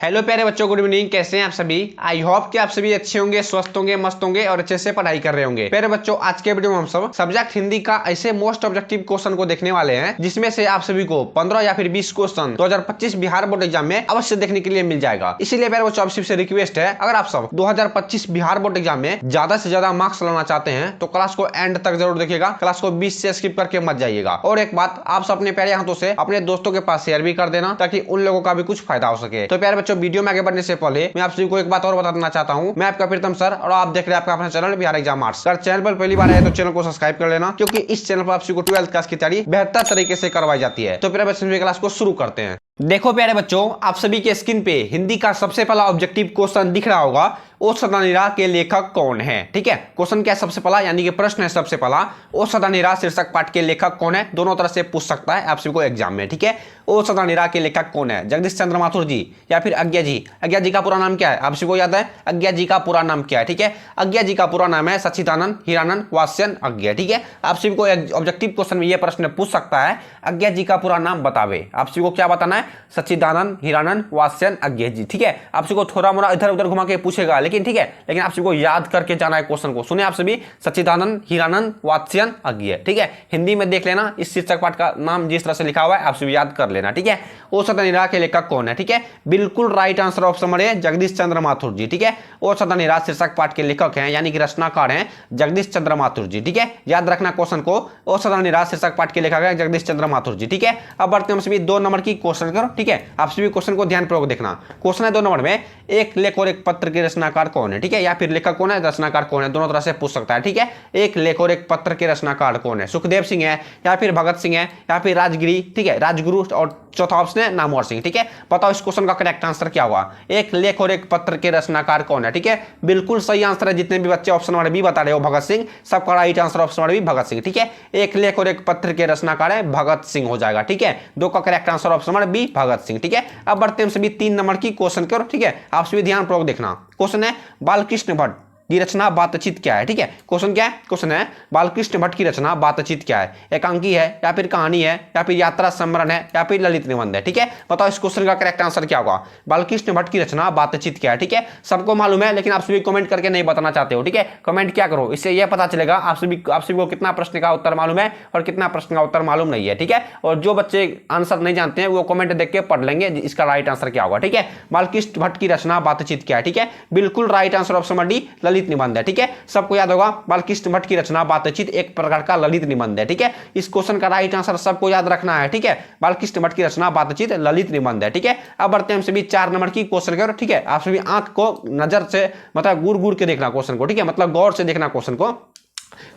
Hello प्यारे बच्चों, good evening. कैसे हैं आप सभी? आई होप कि आप सभी अच्छे होंगे, स्वस्थ होंगे, मस्त होंगे और अच्छे से पढ़ाई कर रहे होंगे। प्यारे बच्चों, आज के वीडियो में हम सब सब्जेक्ट हिंदी का ऐसे मोस्ट ऑब्जेक्टिव क्वेश्चन को देखने वाले हैं जिसमें से आप सभी को 15 या फिर 20 क्वेश्चन 2025 बिहार बोर्ड एग्जाम में अवश्य देखने के लिए मिल जाएगा। इसीलिए प्यारे बच्चों, आप सबसे रिक्वेस्ट है, अगर आप सब 2025 बिहार बोर्ड एग्जाम में ज्यादा से ज्यादा मार्क्स लाना चाहते हैं तो क्लास को एंड तक जरूर देखिएगा। क्लास को 20 से स्किप करके मत जाइएगा। और एक बात, आप सब अपने प्यारे हाथों से अपने दोस्तों के पास शेयर भी कर देना ताकि उन लोगों का भी कुछ फायदा हो सके। तो प्यारे बच्चों, वीडियो में आगे बढ़ने से पहले मैं आप सभी को एक बात और बता देना चाहता हूं। मैं आपका प्रीतम सर और आप देख रहे हैं आपका अपना चैनल बिहार एग्जाम मार्क्स। अगर चैनल पर पहली बार है तो चैनल को सब्सक्राइब कर लेना, क्योंकि इस चैनल पर आप सभी को 12th क्लास की तैयारी बेहतर तरीके से करवाई जाती है। तो प्यारे बच्चों, क्लास को शुरू करते हैं। देखो प्यारे बच्चों, आप सभी के स्क्रीन पे हिंदी का सबसे पहला ऑब्जेक्टिव क्वेश्चन दिख रहा होगा। ओ सदानीरा के लेखक कौन है? ठीक है, क्वेश्चन क्या है सबसे पहला, यानी कि प्रश्न है सबसे पहला, ओ सदानीरा शीर्षक पाठ के लेखक कौन है? दोनों तरह से पूछ सकता है आप सभी को एग्जाम में। ठीक है, ओ सदानीरा के लेखक कौन है? जगदीश चंद्र माथुर जी या फिर अज्ञा जी। अज्ञा जी का पूरा नाम क्या है? आप सभी को याद है अज्ञा जी का पूरा नाम क्या है? ठीक है, अज्ञा जी का पूरा नाम है सच्चिदानंद हीरानंद वात्स्यन अज्ञा। ठीक है, आप सभी को ऑब्जेक्टिव क्वेश्चन में यह प्रश्न पूछ सकता है, अज्ञा जी का पूरा नाम बतावे। आप सभी को क्या बताना है? सच्चिदानंद हीरानंद वात्स्यन अज्ञा जी। ठीक है, आप सभी को थोड़ा मोड़ा इधर उधर घुमा के पूछेगा, लेकिन ठीक है, लेकिन आप सभी को याद करके जाना है क्वेश्चन को। सुने आप सभी, सच्चिदानंद हीरानंद वात्स्यन अज्ञेय। ठीक है, हिंदी में देख लेना, इस शीर्षक पाठ का नाम जिस तरह से लिखा हुआ है आप सभी याद कर लेना। ठीक है, ओ सदानीरा के लेखक कौन है? ठीक है, बिल्कुल राइट आंसर ऑप्शन है जगदीश चंद्र माथुर जी। ठीक है, ओ सदानीरा शीर्षक पाठ के लेखक हैं यानी कि रचनाकार हैं जगदीश चंद्र माथुर जी। ठीक है, याद रखना क्वेश्चन को, ओ सदानीरा शीर्षक पाठ के लेखक हैं जगदीश चंद्र माथुर जी। ठीक है, अब बढ़ते हैं हम सभी 2 नंबर की क्वेश्चन करो। ठीक है, आप सभी क्वेश्चन को ध्यानपूर्वक देखना। क्वेश्चन है 2 नंबर में, एक लेख और एक पत्र के रचनाकार कौन है? ठीक है, या फिर लेखक कौन है, रचनाकार कौन है, दोनों तरह से पूछ सकता है। ठीक है, एक लेख और एक पत्र के रचनाकार कौन है? सुखदेव सिंह है या फिर भगत सिंह है या फिर राजगिरी, ठीक है, राजगुरु, और चौथा ऑप्शन है नामवर सिंह। ठीक है, बताओ इस क्वेश्चन का करेक्ट आंसर क्या होगा? एक लेख और एक पत्र के रचनाकार कौन है? ठीक है, बिल्कुल सही आंसर है। जितने भी बच्चे ऑप्शन नंबर बी बता रहे हो भगत सिंह, सबका right answer option number B Bhagat Singh. ठीक है, एक लेख और एक पत्र के रचनाकार है भगत सिंह हो जाएगा। ठीक है, 2 का correct answer option number B Bhagat Singh. ठीक है, अब बढ़ते हैं सभी 3 नंबर की क्वेश्चन करो। ठीक है, आप सभी ध्यानपूर्वक देखना। क्वेश्चन है, बालकृष्ण भट्ट की रचना बातचीत क्या है? ठीक है, क्वेश्चन क्या है? क्वेश्चन है, बालकृष्ण भट्ट की रचना बातचीत क्या है? एकांकी है या फिर कहानी है या फिर यात्रा स्मरण है या फिर ललित निबंध है? ठीक है, बताओ इस क्वेश्चन का करेक्ट आंसर क्या होगा? बालकृष्ण भट्ट की रचना बातचीत क्या है? ठीक है, सबको मालूम है, लेकिन आप सभी कमेंट करके नहीं बताना चाहते हो। ठीक है, कमेंट क्या करो, इससे यह पता चलेगा आप सभी को कितना प्रश्न का उत्तर मालूम है और कितना प्रश्न का उत्तर मालूम नहीं है। ठीक है, और जो बच्चे आंसर नहीं जानते हैं वो कमेंट देख के पढ़ लेंगे इसका राइट आंसर क्या होगा। ठीक है, बालकृष्ण भट्ट की रचना बातचीत क्या है? ठीक है, बिल्कुल right answer option number D Lalit निबंध है। ठीक है, सबको याद होगा बालकृष्ण भट्ट की रचना बातचीत एक प्रकार का ललित निबंध है। ठीक है, इस क्वेश्चन का राइट आंसर सबको याद रखना है। ठीक है, बालकृष्ण भट्ट की रचना बातचीत ललित निबंध है। ठीक है, अब बढ़ते हैं हम सभी 4 नंबर की क्वेश्चन करो। ठीक है, आप सभी आंख को नजर से मतलब घूर घूर के देखना क्वेश्चन को। ठीक है, मतलब गौर से देखना क्वेश्चन को।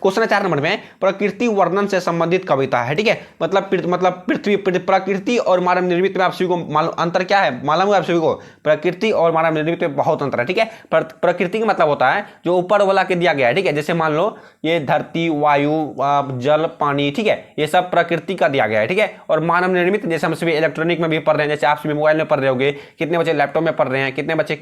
क्वेश्चन है 4 नंबर में, प्रकृति वर्णन से संबंधित कविता है। ठीक है, मतलब पृथ्वी प्रकृति और मानव निर्मित में आप सभी को अंतर क्या है मालूम है? आप सभी को प्रकृति और मानव निर्मित में बहुत अंतर है। ठीक है, प्रकृति का मतलब होता है जो ऊपर वाला के दिया गया है। ठीक है, जैसे मान लो ये धरती, वायु, जल, पानी, ठीक है, ये सब प्रकृति का दिया गया है। ठीक है, और मानव निर्मित जैसे हम सभी इलेक्ट्रॉनिक में भी पढ़ रहे हैं, जैसे आप सभी मोबाइल में पढ़ रहे होगे, कितने बच्चे लैपटॉप में पढ़ रहे हैं, कितने बच्चे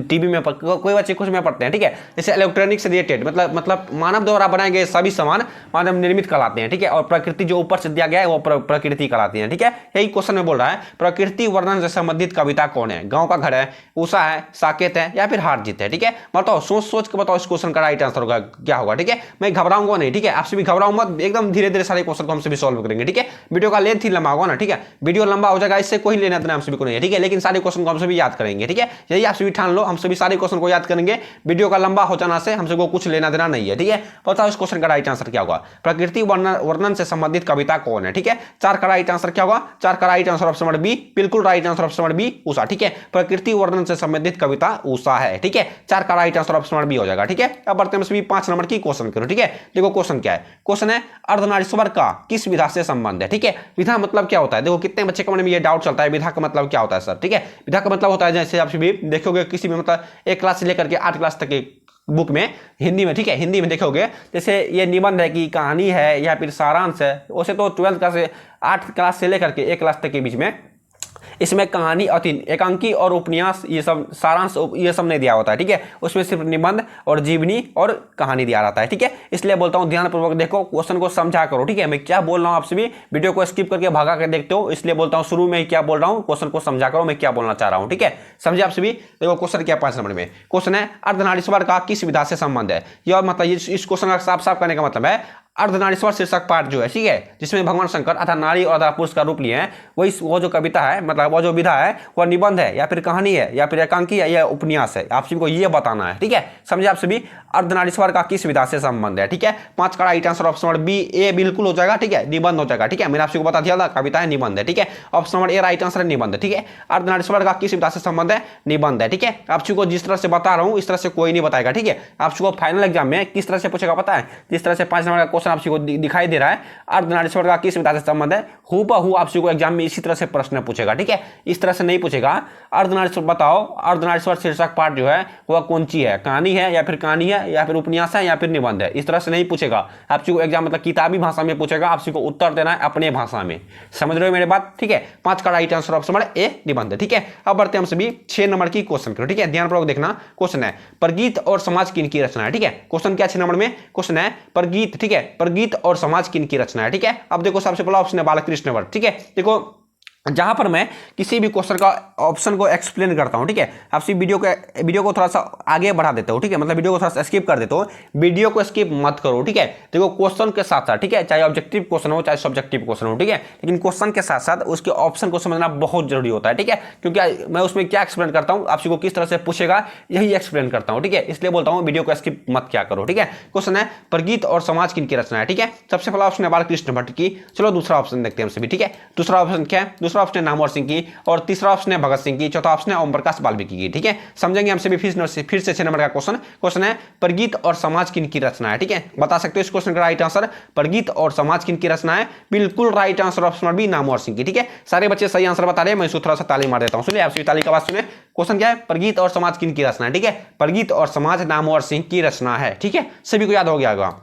टीवी में कोई बच्चे कुछ में पढ़ते हैं। ठीक है, जैसे इलेक्ट्रॉनिक से रिलेटेड मतलब मानव द्वारा बनाए गए सभी सामान मानव निर्मित कहलाते हैं। ठीक है, और प्रकृति जो ऊपर से दिया गया है वो प्रकृति कहलाती है। ठीक है, यही क्वेश्चन में बोल रहा है, प्रकृति वर्णन से संबंधित कविता कौन है? गांव का घर है, उषा है, साकेत है या फिर हारजीत है? ठीक है, बताओ, सोच के बताओ इस क्वेश्चन का राइट आंसर होगा क्या होगा? ठीक है, मैं घबराऊंगा नहीं। ठीक है, आप सभी घबराओ मत, एकदम धीरे धीरे सारे क्वेश्चन को हम सभी सॉल्व करेंगे। ठीक है, वीडियो का लेंथ ही लंबा होगा ना। ठीक है, वीडियो लंबा हो जाएगा, इससे कोई लेना देना हम सभी को नहीं है। ठीक है, लेकिन सारे क्वेश्चन को हम सभी याद करेंगे। ठीक है, यही आप सभी ठान लो, हम सभी सारे क्वेश्चन को याद करेंगे। वीडियो का लंबा हो जाना से हम सभी को कुछ लेना देना नहीं है। ठीक है, बताओ इस क्वेश्चन का राइट आंसर क्या होगा? प्रकृति वर्णन से संबंधित कविता कौन है? ठीक है, 4 का राइट आंसर क्या होगा? 4 का right answer option number B, बिल्कुल right answer option number B Usha. ठीक है, प्रकृति वर्णन से संबंधित कविता उषा है। ठीक है, 4 का right answer option number B हो जाएगा। ठीक है, अब बढ़ते हैं सभी 5 नंबर की क्वेश्चन करो। ठीक है, देखो क्वेश्चन क्या है? क्वेश्चन है, अर्धनारीश्वर का किस विधा से संबंध है? ठीक है, विधा मतलब क्या होता है? देखो कितने बच्चे को मन में ये डाउट चलता है, विधा का मतलब क्या होता है सर? ठीक है, विधा का मतलब होता है जैसे आप सभी देखोगे किसी भी मतलब 1 क्लास से लेकर के 8 क्लास तक की बुक में हिंदी में, ठीक है, हिंदी में देखोगे जैसे ये निबंध है कि कहानी है या फिर सारांश है, वैसे तो 12th क्लास से 8 क्लास से लेकर के 1 क्लास तक के बीच में इसमें कहानी और 3 एकांकी और उपन्यास ये सब सारांश ये सब नहीं दिया होता है, ठीक है। उसमें सिर्फ निबंध और जीवनी और कहानी दिया रहता है, ठीक है। इसलिए बोलता हूँ ध्यानपूर्वक देखो, क्वेश्चन को समझा करो, ठीक है। मैं क्या बोल रहा हूँ आपसे भी वीडियो को स्किप करके भगा के देखते हो, इसलिए बोलता हूँ शुरू में क्या बोल रहा हूँ, क्वेश्चन को समझा करो मैं क्या बोलना चाह रहा हूँ, ठीक है। समझे आप सभी। देखो क्वेश्चन क्या 5 नंबर में क्वेश्चन है, अर्धनारीश्वर का किस विधा से संबंध है। यह मतलब इस क्वेश्चन का साफ साफ करने का मतलब है अर्धनारीश्वर शीर्षक पाठ जो है, ठीक है, जिसमें भगवान शंकर अर्थात नारी और अर्थात पुरुष का रूप लिए हैं, वो जो कविता है मतलब वो जो विधा है वह निबंध है या फिर कहानी है या फिर एकांकी है या उपन्यास है, आप सभी को ये बताना है, ठीक है। समझे आप सभी। अर्धनारीश्वर का किस विधा से संबंध है, ठीक है। 5 का right answer option number B A बिल्कुल हो जाएगा, ठीक है, निबंध हो जाएगा, ठीक है। मैंने आपको बता दिया था कविता है निबंध है, ठीक है। ऑप्शन नंबर ए राइट आंसर है निबंध, ठीक है। अर्धनारीश्वर का किस विधा से संबंध है, निबंध है, ठीक है। आप सभी को जिस तरह से बता रहा हूँ इस तरह से कोई नहीं बताएगा, ठीक है। आप सभी को फाइनल एग्जाम में किस तरह से पूछेगा पता है, जिस तरह से 5 नंबर का क्वेश्चन आप सभी को दिखाई दे रहा है अर्धनारीश्वर का किस विधा से संबंध है, हूबहू आप सभी को एग्जाम में इसी तरह से प्रश्न पूछेगा, ठीक है। इस तरह से नहीं पूछेगा अर्धनारीश्वर बताओ अर्धनारीश्वर शीर्षक पाठ जो है वह कौन सी है, कहानी है या फिर कहानी है या फिर उपन्यास है या फिर निबंध है, इस तरह से नहीं पूछेगा। आप सभी को एग्जाम मतलब किताबी भाषा में पूछेगा, आप सभी को उत्तर देना है अपने भाषा में, समझ रहे हो मेरे बात, ठीक है। 5 का राइट आंसर ऑप्शन नंबर ए निबंध, ठीक है। अब बढ़ते हैं हम सभी 6 नंबर की क्वेश्चन करो, ठीक है। ध्यानपूर्वक देखना क्वेश्चन है परगीत और समाज किन की रचना है, ठीक है। क्वेश्चन क्या 6 नंबर में क्वेश्चन है परगीत, ठीक है, परगीत और समाज किन की रचना है, ठीक है। अब देखो सबसे पहला ऑप्शन है बालकृष्ण वट, ठीक है। देखो जहां पर मैं किसी भी क्वेश्चन का ऑप्शन को एक्सप्लेन करता हूं, ठीक है, आपसे वीडियो को थोड़ा सा आगे बढ़ा देता हूं, ठीक है, मतलब वीडियो को थोड़ा सा स्किप कर देता हूं, वीडियो को स्किप मत करो, ठीक है। देखो क्वेश्चन के साथ साथ, ठीक है, चाहे ऑब्जेक्टिव क्वेश्चन हो चाहे सब्जेक्टिव क्वेश्चन हो, ठीक है, लेकिन क्वेश्चन के साथ साथ उसके ऑप्शन को समझना बहुत जरूरी होता है, ठीक है, क्योंकि मैं उसमें क्या एक्सप्लेन करता हूं आपसी को किस तरह से पूछेगा यही एक्सप्लेन करता हूं, ठीक है। इसलिए बोलता हूं वीडियो को स्किप मत क्या करो, ठीक है। क्वेश्चन है परगीत और समाज किन की रचना है, ठीक है। सबसे पहला ऑप्शन है बालकृष्ण भट्ट की। चलो दूसरा ऑप्शन देखते हैं हम सभी, ठीक है। दूसरा ऑप्शन क्या है, दूसरा ऑप्शन है नामवर सिंह की, और तीसरा ऑप्शन है भगत सिंह की, चौथा ऑप्शन है ओम प्रकाश वाल्मीकि की, ठीक है। समझेंगे हम सभी फिर से 6 नंबर का क्वेश्चन है परगीत और समाज किन की रचना है, ठीक है। बता सकते हो इस क्वेश्चन का राइट आंसर परगीत और समाज किन की रचना है, बिल्कुल right answer option number B Namvar Singh की, ठीक है। सारे बच्चे सही आंसर बता रहे हैं, मैं इसको थोड़ा सा ताली मार देता हूं, सुनिए आप सभी ताली का आवाज सुनिए। क्वेश्चन क्या है परगीत और समाज किन की रचना है, ठीक है, परगीत और समाज नामवर सिंह की रचना है, ठीक है। सभी को याद हो गया होगा।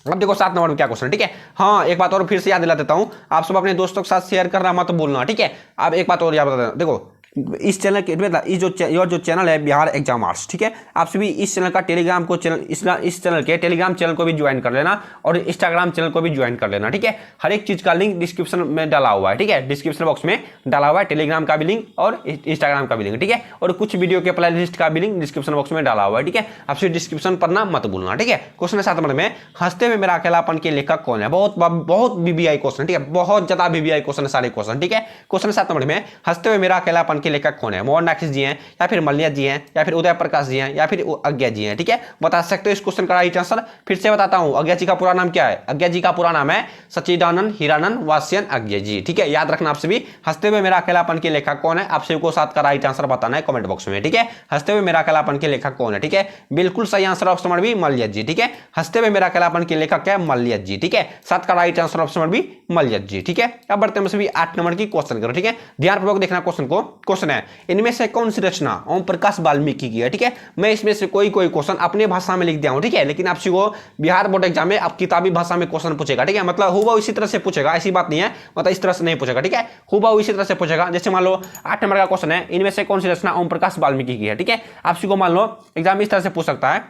अब देखो 7 नंबर में क्या क्वेश्चन, ठीक है। हाँ एक बात और फिर से याद दिला देता हूं, आप सब अपने दोस्तों के साथ शेयर करना मत भूलना, ठीक है। अब एक बात और याद बता देना, देखो इस चैनल के ये जो चैनल है बिहार एग्जाम आर्ट्स, ठीक है, आप सभी इस चैनल का टेलीग्राम को इस चैनल के टेलीग्राम चैनल को भी ज्वाइन कर लेना और इंस्टाग्राम चैनल को भी ज्वाइन कर लेना, ठीक है। हर एक चीज का लिंक डिस्क्रिप्शन में डाला हुआ है, ठीक है, डिस्क्रिप्शन बॉक्स में डाला हुआ है, टेलीग्राम का भी लिंक और इंस्टाग्राम का भी लिंक, ठीक है, और कुछ वीडियो के प्ले लिस्ट का भी लिंक डिस्क्रिप्शन बॉक्स में डाला हुआ है, ठीक है। आप सभी डिस्क्रिप्शन पढ़ना मत भूलना, ठीक है। क्वेश्चन 7 नंबर में हंसते हुए मेरा अकेलापन के लेखक कौन है, बहुत बीबीआई क्वेश्चन, ठीक है, बहुत ज्यादा बीबीआई क्वेश्चन सारे क्वेश्चन, ठीक है। क्वेश्चन 7 नंबर में हंसते हुए मेरा अकेलापन के लेखक कौन है, मोहनदास जी हैं या फिर मल्लिया जी हैं या फिर उदय प्रकाश जी हैं या फिर अज्ञा जी हैं, ठीक है। बता सकते हो इस क्वेश्चन का राइट आंसर, फिर से बताता हूं, अज्ञा जी का पूरा नाम क्या है, अज्ञा जी का पूरा नाम है सच्चिदानंद हीरानंद वात्स्यन अज्ञा जी, ठीक है। याद रखना आप सभी, हंसते हुए मेरा अकेलापन के लेखक कौन है, आप सभी को 7 का राइट आंसर बताना है कमेंट बॉक्स में, ठीक है। हंसते हुए मेरा अकेलापन के लेखक कौन है, ठीक है, बिल्कुल सही answer option number B Malliya ji, ठीक है। हंसते हुए मेरा अकेलापन के लेखक क्या है, मल्लिया जी, ठीक है। 7 का right answer option number B Malliya ji, ठीक है। अब बढ़ते हैं सभी 8 नंबर की क्वेश्चन करो, ठीक है। ध्यानपूर्वक देखना क्वेश्चन को। क्वेश्चन है इनमें से कौन सी रचना ओम प्रकाश वाल्मीकि की है, ठीक है। मैं इसमें से कोई क्वेश्चन अपने भाषा में लिख दिया हूं, ठीक है, लेकिन आपसी को बिहार बोर्ड एग्जाम में आप किताबी भाषा में क्वेश्चन पूछेगा, ठीक है, मतलब हूबहू इसी तरह से पूछेगा, ऐसी बात नहीं है, मतलब इस तरह से नहीं पूछेगा, ठीक है, हूबहू इसी तरह से पूछेगा। जैसे मान लो 8 नंबर का क्वेश्चन है इनमें से कौन सी रचना ओम प्रकाश वाल्मीकि की है, ठीक है। आपसी को मान लो एग्जाम इस तरह से पूछ सकता है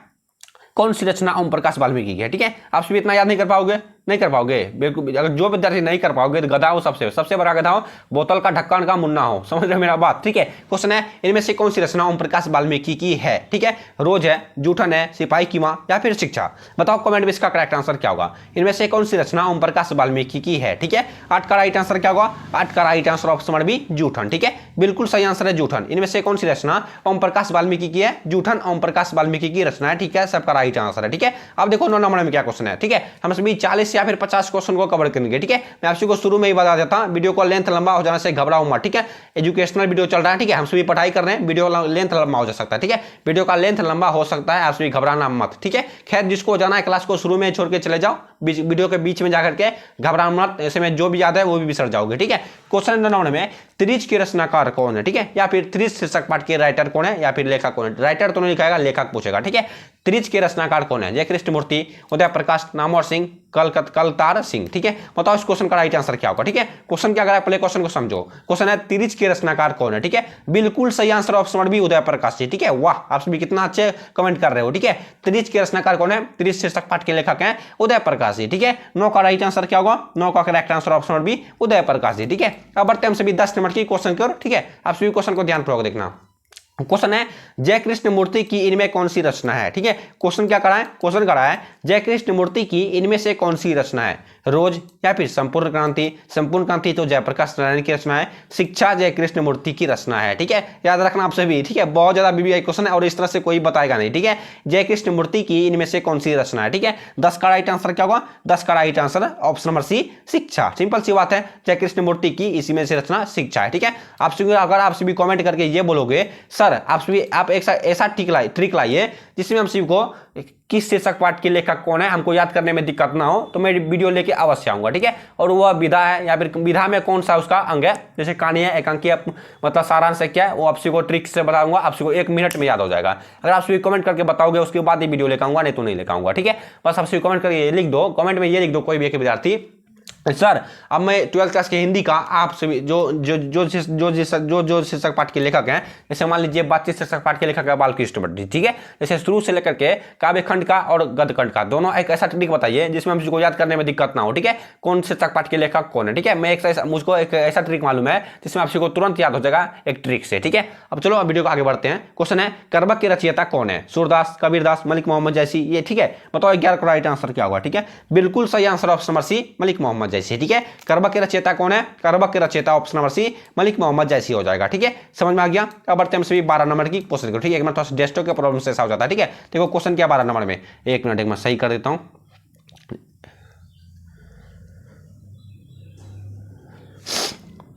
कौन सी रचना ओम प्रकाश वाल्मीकि की है, ठीक है। आप सभी इतना याद नहीं कर पाओगे, नहीं कर पाओगे, बिल्कुल। अगर जो विद्यार्थी नहीं कर पाओगे तो गधा हो, सबसे बड़ा गधा हो, बोतल का ढक्कन का मुन्ना हो, समझ रहे हो मेरा बात, ठीक है। क्वेश्चन है इनमें से कौन सी रचना ओम प्रकाश वाल्मीकि की है, ठीक है। रोज है, जूठन है, सिपाही की मां या फिर शिक्षा, बताओ कमेंट में इसका करेक्ट आंसर क्या होगा। इनमें से कौन सी रचना ओम प्रकाश वाल्मीकि की है, ठीक है। 8 का राइट आंसर क्या होगा, 8 का right answer option number B Joothan, ठीक है, बिल्कुल सही आंसर है जूठन। इनमें से कौन सी रचना ओम प्रकाश वाल्मीकि की है, जूठन ओम प्रकाश वाल्मीकि की रचना है, ठीक है, सबका राइट आंसर है, ठीक है। अब देखो 9 नंबर में क्या क्वेश्चन है, ठीक है, हम सभी 40 या फिर 50 क्वेश्चन को कवर करेंगे, ठीक है। मैं आपको शुरू में ही बता देता हूं, वीडियो का लेंथ लंबा हो जाने से घबराओ मत, ठीक है। एजुकेशनल वीडियो चल रहा है, ठीक है, हम सभी पढ़ाई कर रहे हैं, वीडियो लेंथ लंबा हो जा सकता है, ठीक है, वीडियो का लेंथ लंबा हो सकता है, आप सभी घबराना मत, ठीक है। खैर जिसको जाना है क्लास को शुरू में छोड़ के चले जाओ, वीडियो के बीच में जाकर के घबराना मत, ऐसे में जो भी याद है वो भी बिसर जाओगे। ठीक है, क्वेश्चन नंबर में त्रिज के रचनाकार कौन है, ठीक है, या फिर त्रिज शीर्षक पाठ के राइटर कौन है या फिर लेखक कौन है। राइटर तो नहीं लिखाएगा, लेखक पूछेगा। ठीक है, त्रिज के रचनाकार कौन है, जय कृष्णमूर्ति, उदय प्रकाश, नामवर सिंह, कलतार सिंह। ठीक है, बताओ इस क्वेश्चन का राइट आंसर क्या होगा। ठीक है, क्वेश्चन क्या करा, पहले क्वेश्चन को समझो। क्वेश्चन है त्रिज के रचनाकार कौन है। ठीक है, बिल्कुल सही answer option number B, Uday Prakash ji. ठीक है, वाह, आप सभी कितना अच्छे कमेंट कर रहे हो। ठीक है, त्रिज के रचनाकार कौन है, त्रिज शीर्षक पाठ के लेखक हैं उदय प्रकाश जी। ठीक है, 9 का राइट आंसर क्या होगा, 9 का correct answer option number B, Uday Prakash ji. ठीक है, अब बढ़ते हैं हम सभी 10 नंबर की क्वेश्चन की ओर। ठीक है, आप सभी क्वेश्चन को ध्यानपूर्वक देखना। क्वेश्चन है जय कृष्ण मूर्ति की इनमें कौन सी रचना है। ठीक है, क्वेश्चन क्या करा है, क्वेश्चन करा है जय कृष्ण मूर्ति की इनमें से कौन सी रचना है, रोज या फिर संपूर्ण क्रांति। संपूर्ण क्रांति तो जयप्रकाश नारायण की रचना है, शिक्षा जय कृष्ण मूर्ति की रचना है। ठीक है, याद रखना आप सभी। ठीक है, बहुत ज्यादा बीबीआई क्वेश्चन है और इस तरह से कोई बताएगा नहीं। ठीक है, जय कृष्ण मूर्ति की इनमें से कौन सी रचना है। ठीक है, 10 का राइट आंसर क्या होगा, 10 का right answer option number C, शिक्षा। सिंपल सी बात है, जय कृष्ण मूर्ति की इसी में से रचना शिक्षा है। ठीक है, आप सभी अगर आप सभी कमेंट करके ये बोलोगे सर आप सभी आप एक ऐसा ट्रिक लाइए जिसमें हम सभी को किस शीर्षक पाठ के लेखक कौन है हमको याद करने में दिक्कत ना हो, तो मैं वीडियो लेके अवश्य आऊंगा। ठीक है, और वह विधा है या फिर विधा में कौन सा उसका अंग है, जैसे कहानी है, एकांकी है, मतलब सारांश है क्या है, वो आप सभी को ट्रिक से बताऊंगा, आप सभी को 1 मिनट में याद हो जाएगा। अगर आप सभी कमेंट करके बताओगे उसके बाद ही वीडियो लेकर आऊंगा, नहीं तो नहीं लेकर आऊंगा। ठीक है, बस आप सभी कमेंट करके लिख दो, कमेंट में ये लिख दो कोई भी एक विद्यार्थी, सर अब मैं 12th क्लास के हिंदी का आप सभी जो शीर्षक पाठ के लेखक हैं, जैसे मान लीजिए बातचीत शीर्षक पाठ के लेखक है बालकृष्ण भट्ट। ठीक है, जैसे शुरू से लेकर के काव्य खंड का और गद्य खंड का दोनों एक ऐसा टेक्निक बताइए जिसमें हम को याद करने में दिक्कत ना हो। ठीक है, कौन शीर्षक पाठ के लेखक कौन है। ठीक है, मैं मुझको एक ऐसा ट्रिक मालूम है जिसमें आप को तुरंत याद हो जाएगा एक ट्रिक से। ठीक है, अब चलो वीडियो को आगे बढ़ते हैं। क्वेश्चन है करबक के रचयिता कौन है, सूरदास, कबीरदास, मलिक मोहम्मद जैसी। ये ठीक है, बताओ 11 का राइट आंसर क्या होगा। ठीक है, बिल्कुल सही answer option number C, Malik Mohammad Jaisi. ठीक है, करबक के रचयिता कौन है, करबक के रचयिता option number C, Malik Mohammad Jaisi हो जाएगा। ठीक है, समझ में आ गया। अब बढ़ते हैं सभी 12 नंबर की क्वेश्चन को। ठीक है, एक मिनट थोड़ा सा डेस्कटॉप के प्रॉब्लम से ऐसा हो जाता है। ठीक है, देखो क्वेश्चन क्या 12 नंबर में, एक मिनट मैं सही कर देता हूं।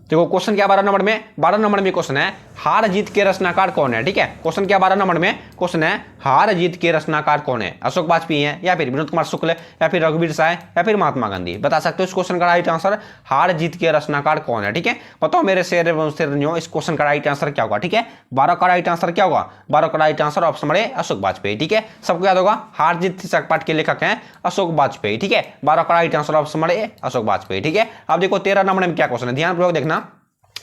देखो क्वेश्चन क्या 12 नंबर में, 12 नंबर में क्वेश्चन है हार जीत के रचनाकार कौन है। ठीक है, क्वेश्चन क्या 12 नंबर में क्वेश्चन है हार जीत के रचनाकार कौन है, अशोक वाजपेयी है या फिर विनोद कुमार शुक्ल या फिर रघुवीर साय या फिर महात्मा गांधी। बता सकते हो इस क्वेश्चन का राइट आंसर, हार जीत के रचनाकार कौन है। ठीक है, बताओ मेरे शेर एवं शेरनियों इस क्वेश्चन का राइट आंसर क्या होगा। ठीक है, 12 का राइट आंसर क्या होगा, 12 का राइट आंसर ऑप्शन नंबर ए, अशोक वाजपेयी। ठीक है, सबको याद होगा हार जीत शीर्षक पाठ के लेखक हैं अशोक वाजपेयी। ठीक है, 12 का राइट आंसर ऑप्शन नंबर ए, अशोक वाजपेयी। ठीक है, अब देखो 13 नंबर में क्या क्वेश्चन है, ध्यानपूर्वक देखना।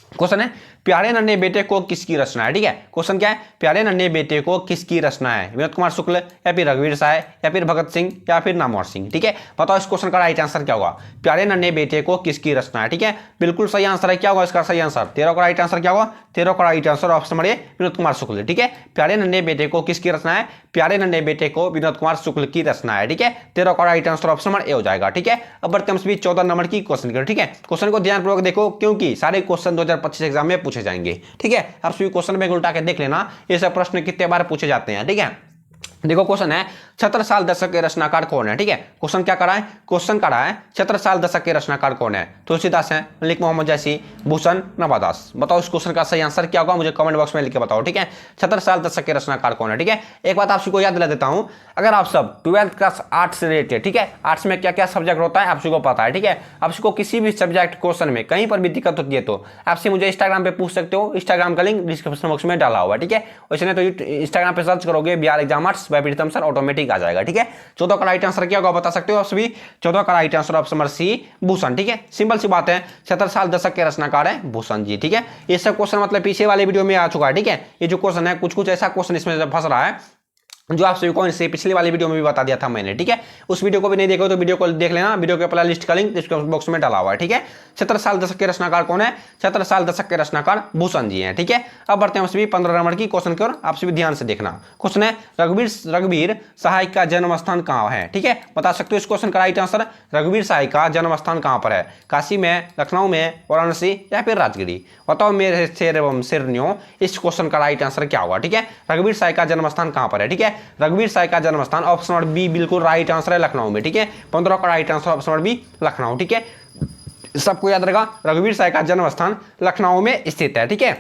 क्वेश्चन है प्यारे नन्हे बेटे को किसकी रचना है। ठीक है, क्वेश्चन क्या है, प्यारे नन्हे बेटे को किसकी रचना है, विनोद कुमार शुक्ल या फिर रघुवीर साय या फिर भगत सिंह या फिर नामवर सिंह। ठीक है, बताओ इस क्वेश्चन का राइट आंसर क्या होगा, प्यारे नन्हे बेटे को किसकी रचना है। ठीक है, बिल्कुल सही आंसर है, क्या होगा इसका सही आंसर, 13 का राइट आंसर क्या होगा, 13 का right answer option number A, Vinod Kumar Shukla. ठीक है, प्यारे नन्हे बेटे को किसकी रचना है, प्यारे नन्हे बेटे को विनोद कुमार शुक्ल की रचना है। ठीक है, 13 का राइट आंसर ऑप्शन नंबर ए हो जाएगा। ठीक है, अब बढ़ते हैं 14 नंबर की क्वेश्चन की। ठीक है, क्वेश्चन को ध्यानपूर्वक देखो क्योंकि सारे क्वेश्चन 2025 एग्जाम में पूछे जाएंगे। ठीक है, आप सभी क्वेश्चन में उल्टा के देख लेना ये सब प्रश्न कितने बार पूछे जाते हैं। ठीक है, देखो क्वेश्चन है छत्रसाल दशक के रचनाकार कौन है। ठीक है, क्वेश्चन क्या करा है, क्वेश्चन करा है छत्रसाल दशक के रचनाकार कौन है, तुलसीदास है, मलिक मोहम्मद जैसी, भूषण, नवादास। बताओ इस क्वेश्चन का सही आंसर क्या होगा, मुझे कमेंट बॉक्स में लिख के बताओ। ठीक है, छत्रसाल दशक के रचनाकार कौन है। ठीक है, एक बात आप सबको याद दिला देता हूं, अगर आप सब 12th क्लास आर्ट्स से रिलेटेड, ठीक है, आर्ट्स में क्या क्या सब्जेक्ट होता है आप सबको पता है। ठीक है, आप सबको किसी भी सब्जेक्ट क्वेश्चन में कहीं पर भी दिक्कत होती है तो आपसे मुझे इंस्टाग्राम पे पूछ सकते हो, इंस्टाग्राम का लिंक डिस्क्रिप्शन बॉक्स में डाला हुआ है। ठीक है, वैसे नहीं तो इंस्टाग्राम पे सर्च करोगे बिहार एग्जाम आर्ट्स बाय प्रीतम सर, ऑटोमेटिक आ जाएगा। ठीक है, 14 का राइट आंसर क्या होगा बता सकते हो आप सभी, 14 का right answer option number C, Bhushan. ठीक है, सिंपल सी बात है, छत्रसाल दशक के रचनाकार है भूषण जी। ठीक है, ये सब क्वेश्चन मतलब पीछे वाले वीडियो में आ चुका है। ठीक है, ये जो क्वेश्चन है कुछ ऐसा क्वेश्चन इसमें फंस रहा है जो आप सभी को इससे पिछले वाले वीडियो में भी बता दिया था मैंने। ठीक है, उस वीडियो को भी नहीं देखो तो वीडियो को देख लेना, वीडियो के प्ले लिस्ट का लिंक डिस्क्रिप्शन बॉक्स में डाला हुआ है। ठीक है, छत्रसाल दशक के रचनाकार कौन है, छत्रसाल दशक के रचनाकार भूषण जी हैं। ठीक है, अब बढ़ते हैं सभी 15 नंबर की क्वेश्चन की ओर, आप सभी ध्यान से देखना। क्वेश्चन है रघुवीर सहाय का जन्म स्थान कहाँ है। ठीक है, बता सकते हो इस क्वेश्चन का राइट आंसर, रघुवीर सहाय का जन्म स्थान कहाँ पर है, काशी में, लखनऊ में, वाराणसी या फिर राजगिरी। बताओ मेरे शेर एवं शेरनियों इस क्वेश्चन का राइट आंसर क्या होगा। ठीक है, रघुवीर सहाय का जन्म स्थान कहाँ पर है। ठीक है, रघुवीर सहाय का जन्म स्थान ऑप्शन नंबर बी बिल्कुल राइट आंसर है, लखनऊ में। ठीक है, 15 का right answer option number B, Lucknow. ठीक है, सबको याद रहेगा रघुवीर सहाय का जन्म स्थान लखनऊ में स्थित है। ठीक है,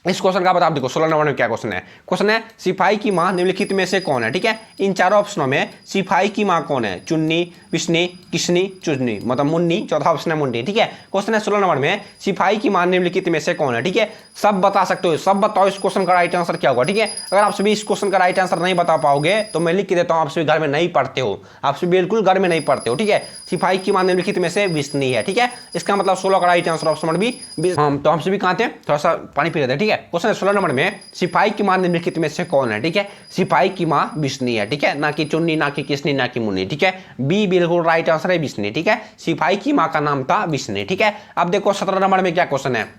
इस क्वेश्चन का बता देखो 16 नंबर में क्या क्वेश्चन है, क्वेश्चन है सिपाही की मां निम्नलिखित में से कौन है। ठीक है, इन चारों ऑप्शनों में सिपाही की मां कौन है, चुन्नी, बिस्नी, किसनी, चुजनी, मतलब मुन्नी, चौथा ऑप्शन है मुंडी। ठीक है, क्वेश्चन है 16 नंबर में, सिपाही की मान निम्नलिखित में से कौन है। ठीक है, सब बता सकते हो, सब बताओ इस क्वेश्चन का राइट आंसर क्या होगा। ठीक है, अगर आप सभी इस क्वेश्चन का राइट आंसर नहीं बता पाओगे तो मैं लिख के देता हूं, आप सभी घर में नहीं पढ़ते हो, आप सभी बिल्कुल घर में नहीं पढ़ते हो। ठीक है, सिपाही की मान निम्नलिखित में से बिस्नी है। ठीक है, इसका मतलब 16 का right answer option number B. तो हम सभी कहां थे, थोड़ा सा पानी पी रहे थे। ठीक है, क्वेश्चन है 16 नंबर में, सिपाही की मान निम्नलिखित में से कौन है। ठीक है, सिपाही की मां बिस्नी है। ठीक है, ना कि चुन्नी, ना कि किसनी, ना कि मुन्नी। ठीक है, बी बिल्कुल राइट आंसर है, बिस्नी। ठीक है, सिपाही की मां का नाम था बिस्नी। ठीक है, अब देखो 17 नंबर में क्या क्वेश्चन है।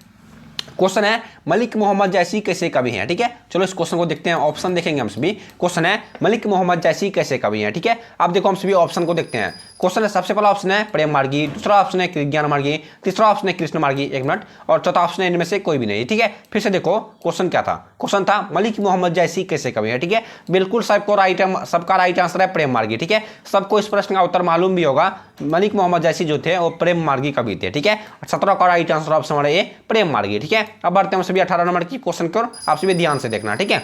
क्वेश्चन है मलिक मोहम्मद जैसी कैसे कवि हैं। ठीक है, चलो इस क्वेश्चन को देखते हैं, ऑप्शन देखेंगे हम सभी। क्वेश्चन है मलिक मोहम्मद जैसी कैसे कवि हैं। ठीक है, अब देखो हम सभी ऑप्शन को देखते हैं। क्वेश्चन है, सबसे पहला ऑप्शन है प्रेम मार्गी, दूसरा ऑप्शन है विज्ञान मार्गी, तीसरा ऑप्शन है कृष्ण मार्गी, एक मिनट, और चौथा ऑप्शन है इनमें से कोई भी नहीं। ठीक है, फिर से देखो क्वेश्चन क्या था। क्वेश्चन था मलिक मोहम्मद जैसी कैसे कवि है। ठीक है, बिल्कुल सबका राइट आंसर है प्रेम मार्गी। ठीक है, सबको इस प्रश्न का उत्तर मालूम भी होगा, मलिक मोहम्मद जैसी जो थे वो प्रेम मार्गी कवि थे। ठीक है, 17 का राइट आंसर ऑप्शन हमारा ए प्रेम मार्गी। ठीक है, अब बढ़ते हैं सभी 18 नंबर की क्वेश्चन को, आप सभी ध्यान से देखना। ठीक है,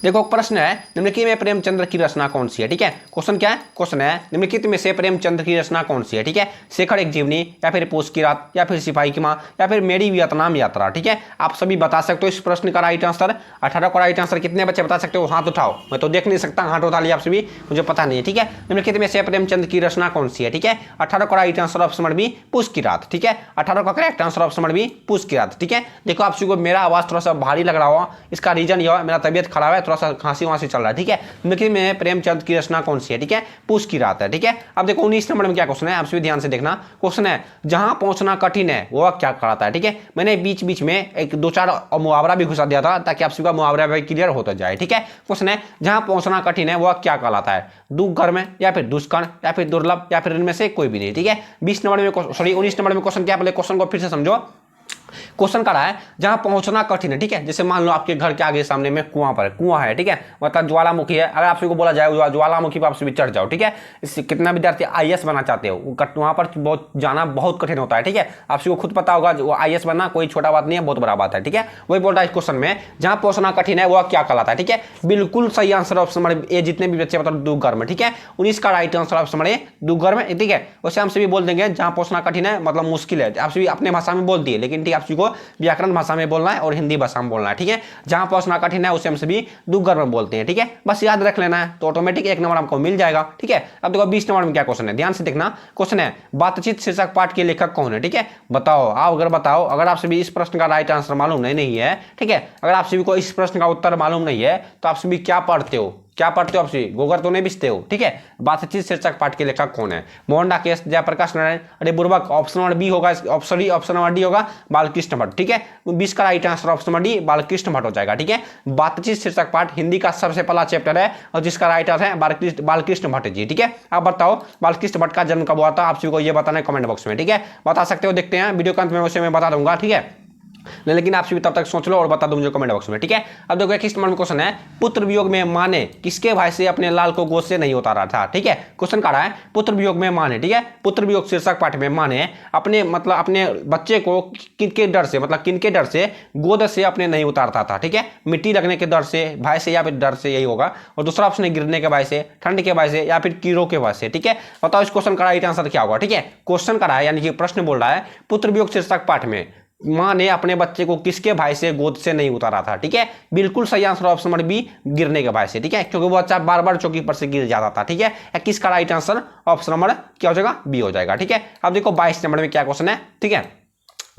देखो प्रश्न है, निम्नलिखित में प्रेमचंद्र की रचना कौन सी है। ठीक है, क्वेश्चन क्या है, क्वेश्चन है निम्नलिखित में से प्रेमचंद्र की रचना कौन सी है। ठीक है, शेखर एक जीवनी, या फिर पूस की रात, या फिर सिपाही की मां, या फिर मेरी वियतनाम यात्रा। ठीक है, आप सभी बता सकते हो इस प्रश्न का राइट आंसर। 18 का राइट आंसर कितने बच्चे बता सकते हो, हाथ उठाओ, मैं तो देख नहीं सकता, हाथ उठा लिया आप सभी, मुझे पता नहीं है। ठीक है, निम्नलिखित में से प्रेमचंद्र की रचना कौन सी है। ठीक है, 18 का right answer option number B Poos ki Raat. ठीक है, 18 का correct answer option number B Poos ki Raat. ठीक है, देखो आप सभी को मेरा आवाज थोड़ा सा भारी लग रहा हो, इसका रीजन यह है मेरा तबियत खराब है, थोड़ा सा खांसी वांसी चल रहा है। ठीक है, निम्नलिखित में प्रेमचंद की रचना कौन सी है। ठीक है, पूस की रात है। ठीक है, अब देखो 19 नंबर में क्या क्वेश्चन है, आप सभी ध्यान से देखना। क्वेश्चन है जहां पहुंचना कठिन है वह क्या कहलाता है। ठीक है, मैंने बीच बीच में एक 2-4 मुहावरा भी घुसा दिया था ताकि आप सभी का मुहावरा भी क्लियर होता जाए। ठीक है, क्वेश्चन है जहां पहुंचना कठिन है वह क्या कहलाता है, दुर्गम, या फिर दुष्कर्ण, या फिर दुर्लभ, या फिर इनमें से कोई भी नहीं। ठीक है, 20 नंबर में सॉरी 19 नंबर में क्वेश्चन क्या, पहले क्वेश्चन को फिर से समझो। क्वेश्चन करा है जहां पहुंचना कठिन है। ठीक है, जैसे मान लो आपके घर के आगे सामने में कुआं पर कुआं है। ठीक है, मतलब ज्वालामुखी है, अगर आप सभी को बोला जाए ज्वालामुखी पर आप सभी चढ़ जाओ। ठीक है, इससे कितना विद्यार्थी आईएएस बनना चाहते हो, वहां पर बहुत जाना बहुत कठिन होता है। ठीक है, आप सभी को खुद पता होगा, वो आईएएस बनना कोई छोटा बात नहीं है, बहुत बड़ा बात है। ठीक है, वही बोल रहा है इस क्वेश्चन में जहां पहुंचना कठिन है वह क्या कहलाता है। ठीक है, बिल्कुल सही आंसर ऑप्शन नंबर ए, जितने भी बच्चे बताओ दुर्गम। ठीक है, 19 का राइट आंसर ऑप्शन नंबर ए दुर्गम। ठीक है, वैसे हम सभी बोल देंगे जहां पहुंचना कठिन है मतलब मुश्किल है, आप सभी अपने भाषा में बोल दिए, लेकिन ठीक है आप सभी को व्याकरण भाषा में बोलना है और हिंदी भाषा में बोलना है। ठीक है, जहां पहुंचना कठिन है उसे हम सभी दुर्गम में बोलते हैं। ठीक है, बस याद रख लेना है तो ऑटोमेटिक 1 नंबर हमको मिल जाएगा। ठीक है, अब देखो 20 नंबर में क्या क्वेश्चन है, ध्यान से देखना। क्वेश्चन है बातचीत शीर्षक पाठ के लेखक कौन है। ठीक है, बताओ अगर आप सभी इस प्रश्न का राइट आंसर मालूम नहीं है। ठीक है, अगर आप सभी को इस प्रश्न का उत्तर मालूम नहीं है तो आप सभी क्या पढ़ते हो आप सभी गोबर तो नहीं बिछते हो। ठीक है, बातचीत शीर्षक पाठ के लेखक कौन है, मोहन डाकेश, जयप्रकाश नारायण, अरे बुर्बक, ऑप्शन नंबर बी होगा, ऑप्शन नंबर डी होगा बालकृष्ण भट्ट। ठीक है, 20 का right answer option number D Balkrishna Bhatt हो जाएगा। ठीक है, बातचीत शीर्षक पाठ हिंदी का सबसे पहला चैप्टर है और जिसका राइट आंसर है बालकृष्ण भट्ट जी। ठीक है, आप बताओ बालकृष्ण भट्ट का जन्म कब हुआ था, आप सभी को यह बताना है कमेंट बॉक्स में। ठीक है, बता सकते हो, देखते हैं वीडियो के अंत में उसे मैं बता दूंगा। ठीक है, लेकिन आप सभी तब तक सोच लो और बता दो मुझे कमेंट बॉक्स में। ठीक है, अब देखो 21 नंबर में क्वेश्चन है पुत्र वियोग में मां ने किसके भाई से अपने लाल को गोद से नहीं उतारा था। ठीक है, क्वेश्चन कह रहा है पुत्र वियोग में मां ने, ठीक है, पुत्र वियोग शीर्षक पाठ में मां ने अपने बच्चे को किनके डर से गोद से अपने नहीं उतारता था। ठीक है, मिट्टी लगने के डर से, भय से, या फिर डर से, यही होगा। और दूसरा ऑप्शन है गिरने के भय से, ठंड के भय से, या फिर कीड़ों के भय से। ठीक है, बताओ इस क्वेश्चन का राइट आंसर क्या होगा। ठीक है, क्वेश्चन करा है यानी कि प्रश्न बोल रहा है पुत्र वियोग शीर्षक पाठ में मां ने अपने बच्चे को किसके भाई से गोद से नहीं उतारा था। ठीक है, बिल्कुल सही आंसर ऑप्शन नंबर बी गिरने के भाई से। ठीक है, क्योंकि वो बच्चा बार बार चौकी पर से गिर जाता था। ठीक है, 21 का राइट आंसर ऑप्शन नंबर क्या हो जाएगा, बी हो जाएगा। ठीक है, अब देखो 22 नंबर में क्या क्वेश्चन है। ठीक है,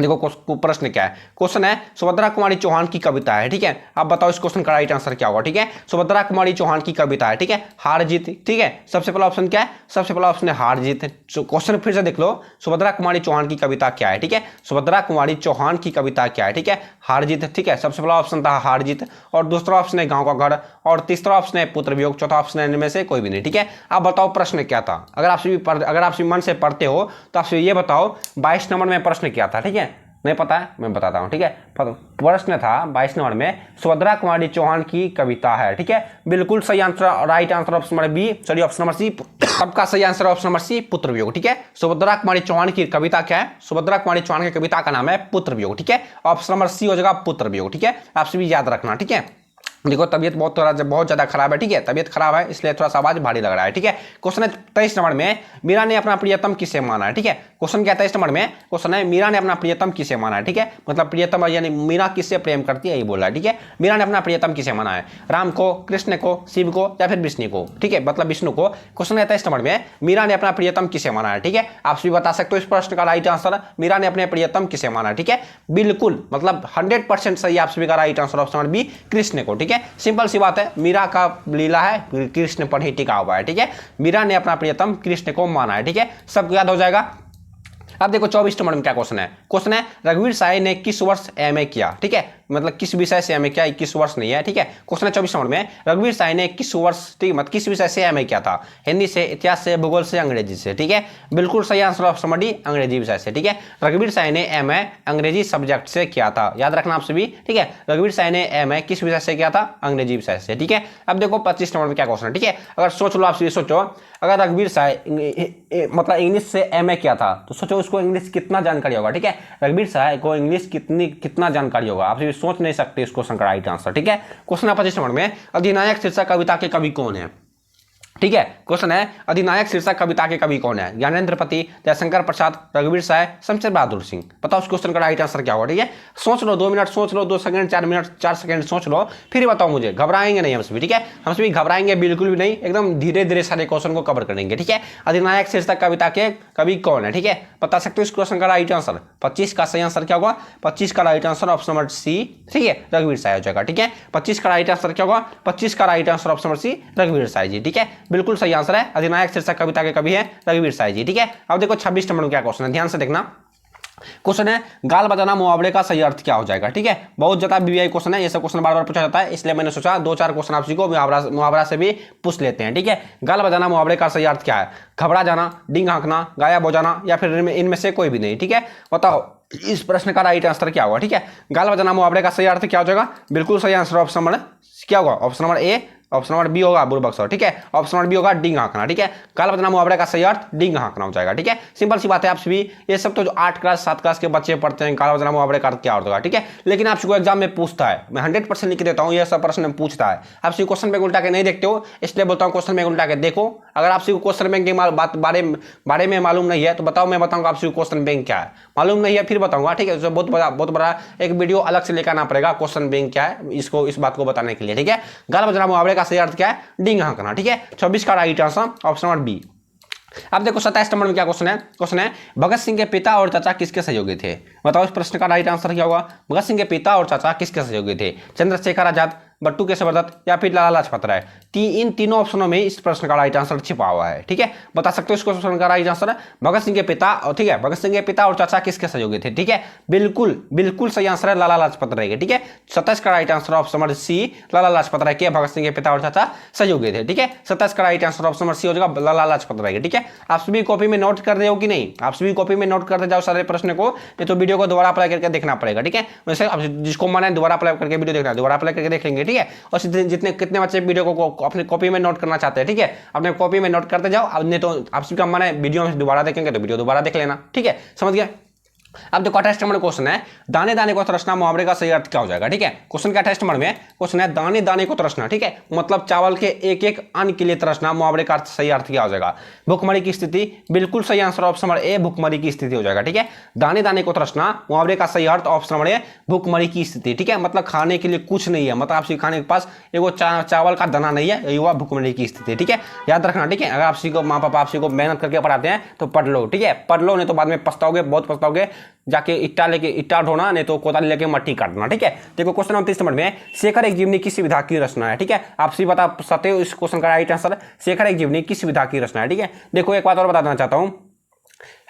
देखो प्रश्न क्या है, क्वेश्चन है सुभद्रा कुमारी चौहान की कविता है। ठीक है, अब बताओ इस क्वेश्चन का राइट आंसर क्या होगा। ठीक है, सुभद्रा कुमारी चौहान की कविता है। ठीक है, हार जीत। ठीक है, सबसे पहला ऑप्शन क्या है, सबसे पहला ऑप्शन है हार जीत। क्वेश्चन फिर से देख लो, सुभद्रा कुमारी चौहान की कविता क्या है। ठीक है, सुभद्रा कुमारी चौहान की कविता क्या है। ठीक है, हार जीत। ठीक है, सबसे पहला ऑप्शन था हार जीत, और दूसरा ऑप्शन है गांव का घर, और तीसरा ऑप्शन है पुत्र वियोग, चौथा ऑप्शन है इनमें से कोई भी नहीं। ठीक है, अब बताओ प्रश्न क्या था, अगर आप सभी मन से पढ़ते हो तो आप ये बताओ 22 नंबर में प्रश्न क्या था। ठीक है, नहीं पता है मैं बताता हूं। ठीक है, प्रश्न था 22 नंबर में सुभद्रा कुमारी चौहान की कविता है। ठीक है, बिल्कुल सही answer, right answer option number B, sorry option number C, सबका सही आंसर ऑप्शन नंबर सी पुत्र वियोग। ठीक है, सुभद्रा कुमारी चौहान की कविता क्या है, सुभद्रा कुमारी चौहान की कविता का नाम है पुत्र वियोग। ठीक है, ऑप्शन नंबर सी हो जाएगा पुत्र वियोग। ठीक है, आप सभी याद रखना। ठीक है, देखो तबियत बहुत ज्यादा खराब है, ठीक है, तबियत खराब है इसलिए थोड़ा सा आवाज भारी लग रहा है, ठीक है। क्वेश्चन है 23 नंबर में, मीरा ने अपना प्रियतम किसे माना है, ठीक है। क्वेश्चन क्या 23 नंबर में क्वेश्चन है, मीरा ने अपना प्रियतम किसे माना है, ठीक है। मतलब प्रियतम यानी मीरा किससे प्रेम करती है ये बोल रहा है, ठीक है। मीरा ने अपना प्रियतम किसे माना है, राम को, कृष्ण को, शिव को या फिर विष्णु को, ठीक है, मतलब विष्णु को। क्वेश्चन है 23 नंबर में, मीरा ने अपना प्रियतम किसे माना है, ठीक है। आप सभी बता सकते हो इस प्रश्न का राइट आंसर, मीरा ने अपने प्रियतम किसे माना है, ठीक है। बिल्कुल मतलब 100% सही आप सभी का right answer option number B, Krishna को, ठीक है। सिंपल सी बात है, मीरा का लीला है कृष्ण पर ही टिका हुआ है, ठीक है। मीरा ने अपना प्रियतम कृष्ण को माना है, ठीक है, सबको याद हो जाएगा। अब देखो 24 नंबर में क्या क्वेश्चन है, क्वेश्चन है रघुवीर साय ने किस वर्ष एमए किया, ठीक है, मतलब किस विषय से एमए किया, 21 वर्ष नहीं है, ठीक है। क्वेश्चन है 24 नंबर में, रघुवीर साय ने किस वर्ष, ठीक है, मतलब किस विषय से एमए किया था, हिंदी से, इतिहास से, भूगोल से, अंग्रेजी से, ठीक है। बिल्कुल सही आंसर ऑप्शन नंबर डी, अंग्रेजी विषय से, ठीक है। रघुवीर साय ने एमए अंग्रेजी सब्जेक्ट से किया था, याद रखना आप सभी, ठीक है। रघुवीर साय ने एमए किस विषय से किया था, अंग्रेजी विषय से, ठीक है। अब देखो 25 नंबर में क्या क्वेश्चन है, ठीक है। अगर सोच लो आप सभी, सोचो अगर रघुवीर साय मतलब इंग्लिश से एमए किया था तो सोचो उसको इंग्लिश कितना जानकारी होगा, ठीक है। रघुवीर साय को इंग्लिश कितना जानकारी होगा, आप सभी सोच नहीं सकते इस क्वेश्चन का राइट आंसर, ठीक है। क्वेश्चन है 25 नंबर में, अधिनायक शीर्षक कविता के कवि कौन है, ठीक है। क्वेश्चन है अधिनायक शीर्षक कविता के कवि कौन है, ज्ञानेंद्र पति, जयशंकर प्रसाद, रघुवीर साय, शमशेर बहादुर सिंह। बताओ उस क्वेश्चन का राइट आंसर क्या होगा, ठीक है। सोच लो, 2 मिनट सोच लो, 2 सेकंड, 4 मिनट 4 सेकंड सोच लो, फिर बताओ मुझे, घबराएंगे नहीं हम सभी, ठीक है। हम सभी घबराएंगे बिल्कुल भी नहीं, एकदम धीरे धीरे सारे क्वेश्चन को कवर करेंगे, ठीक है। अधिनायक शीर्षक कविता के कवि कौन है, ठीक है, बता सकते हो इस क्वेश्चन का राइट आंसर। 25 का सही आंसर क्या होगा, 25 का right answer option number C, ठीक है, रघुवीर साय हो जाएगा, ठीक है। 25 का राइट आंसर क्या होगा, 25 का right answer option number C, रघुवीर साय जी, ठीक है, बिल्कुल सही आंसर है। अधिनायक शीर्षक कविता के कवि है रघुवीर साय जी, ठीक है। अब देखो 26 नंबर में क्या क्वेश्चन है, ध्यान से देखना। क्वेश्चन है गाल बजाना मुहावरे का सही अर्थ क्या हो जाएगा, ठीक है। बहुत ज्यादा बीबीआई क्वेश्चन है, ये सब क्वेश्चन बार बार पूछा जाता है, इसलिए मैंने सोचा 2-4 क्वेश्चन आपसी को मुहावरा से भी पूछ लेते हैं, ठीक है। गाल बजाना मुहावरे का सही अर्थ क्या है, घबरा जाना, डींग हाँकना, गायब हो जाना या फिर इनमें से कोई भी नहीं, ठीक है। बताओ इस प्रश्न का राइट आंसर क्या होगा, ठीक है। गाल बजाना मुहावरे का सही अर्थ क्या हो जाएगा, बिल्कुल सही आंसर ऑप्शन नंबर क्या होगा, option number A, option number B होगा बुर्बक सर, ठीक है। ऑप्शन नंबर बी होगा डींग हाँकना, ठीक है। गाल बजाना मुहावरे का सही अर्थ डींग हाँकना हो जाएगा, ठीक है। सिंपल सी बात है आप सभी, ये सब तो जो 8 क्लास 7 क्लास के बच्चे पढ़ते हैं, गाल बजाना मुहावरे का अर्थ क्या होगा, ठीक है। लेकिन आपको एग्जाम में पूछता है, मैं 100% लिख देता हूँ, ये सब प्रश्न में पूछता है। आप सभी क्वेश्चन बैंक उल्टा के नहीं देखते हो, इसलिए बोलता हूँ क्वेश्चन बैंक उल्टा के देखो। अगर आप सभी क्वेश्चन बैंक के बारे में मालूम नहीं है तो बताओ, मैं बताऊंगा आप सभी क्वेश्चन बैंक क्या है, मालूम नहीं है फिर बताऊंगा, ठीक है। बहुत बड़ा एक वीडियो अलग से लेकर आना पड़ेगा, क्वेश्चन बैंक क्या है इस बात को बताने के लिए, ठीक है। गाल बजाना मुहावरे का सही अर्थ क्या है, डींग हाँकना, ठीक है। 26 का right answer option number B. अब देखो 27 नंबर में क्या क्वेश्चन है, क्वेश्चन है भगत सिंह के पिता और चाचा किसके सहयोगी थे। बताओ इस प्रश्न का राइट आंसर क्या होगा, भगत सिंह के पिता और चाचा किसके सहयोगी थे, चंद्रशेखर आजाद, बट्टू केशव दत्त या फिर लाला लाजपत राय। इन तीनों ऑप्शनों में इस प्रश्न का राइट आंसर छिपा हुआ है, ठीक है। बता सकते हो इस क्वेश्चन का राइट आंसर भगत सिंह के पिता, ठीक है, भगत सिंह के पिता और चाचा किसके सहयोगी थे, ठीक है। बिल्कुल सही आंसर है लाला लाजपत राय के, ठीक है। 27 का right answer option number C, Lala Lajpat Rai के भगत सिंह के पिता और चाचा सहयोगी थे, ठीक है। 27 का right answer option number C हो जाएगा लाला लाजपत राय के, ठीक है। आप सभी कॉपी में नोट कर रहे हो कि नहीं, आप सभी कॉपी में नोट करते जाओ सारे प्रश्न को, नहीं तो वीडियो को दोबारा अप्लाई करके देखना पड़ेगा, ठीक है। वैसे जिसको मन है दोबारा अप्लाई करके वीडियो देखना, दोबारा अप्लाई करके देख लेंगे, ठीक है। और जितने कितने बच्चे वीडियो को अपनी कॉपी में नोट करना चाहते हैं, ठीक है, अपने कॉपी में नोट करते जाओ। अब नहीं तो आप सभी का मन है वीडियो में दोबारा देखेंगे तो वीडियो दोबारा देख लेना, ठीक है, समझ गए। अब देखो 28 नंबर क्वेश्चन है दाने दाने को तरसना मुहावरे का सही अर्थ क्या हो जाएगा, ठीक है। क्वेश्चन का 28 नंबर में क्वेश्चन है दाने दाने को तरसना, ठीक है, मतलब चावल के एक एक अन्न के लिए तरसना, मुहावरे का सही अर्थ क्या हो जाएगा, भूखमरी की स्थिति। बिल्कुल सही आंसर ऑप्शन नंबर ए, भूखमरी की स्थिति हो जाएगा, ठीक है। दाने दाने को तरसना मुहावरे का सही अर्थ ऑप्शन नंबर ए, भूखमरी की स्थिति, ठीक है। मतलब खाने के लिए कुछ नहीं है, मतलब आपसे खाने के पास एगो चावल का दाना नहीं है, ये हुआ भूखमरी की स्थिति, ठीक है, याद रखना, ठीक है। अगर आपसी को माँ पापा आपसी को मेहनत करके पढ़ाते हैं तो पढ़ लो, ठीक है, पढ़ लो, नहीं तो बाद में पछताओगे, बहुत पछताओगे। जाके इट्टा ढोना, नहीं तो कोदाली लेके मट्टी काटना, ठीक है। देखो क्वेश्चन नंबर 30 नंबर में शेखर एक जीवनी किस विधा की रचना है, ठीक है। आप सभी बता सकते हो इस क्वेश्चन का राइट आंसर, शेखर एक जीवनी किस विधा की रचना है, ठीक है। देखो एक बात और बताना चाहता हूं,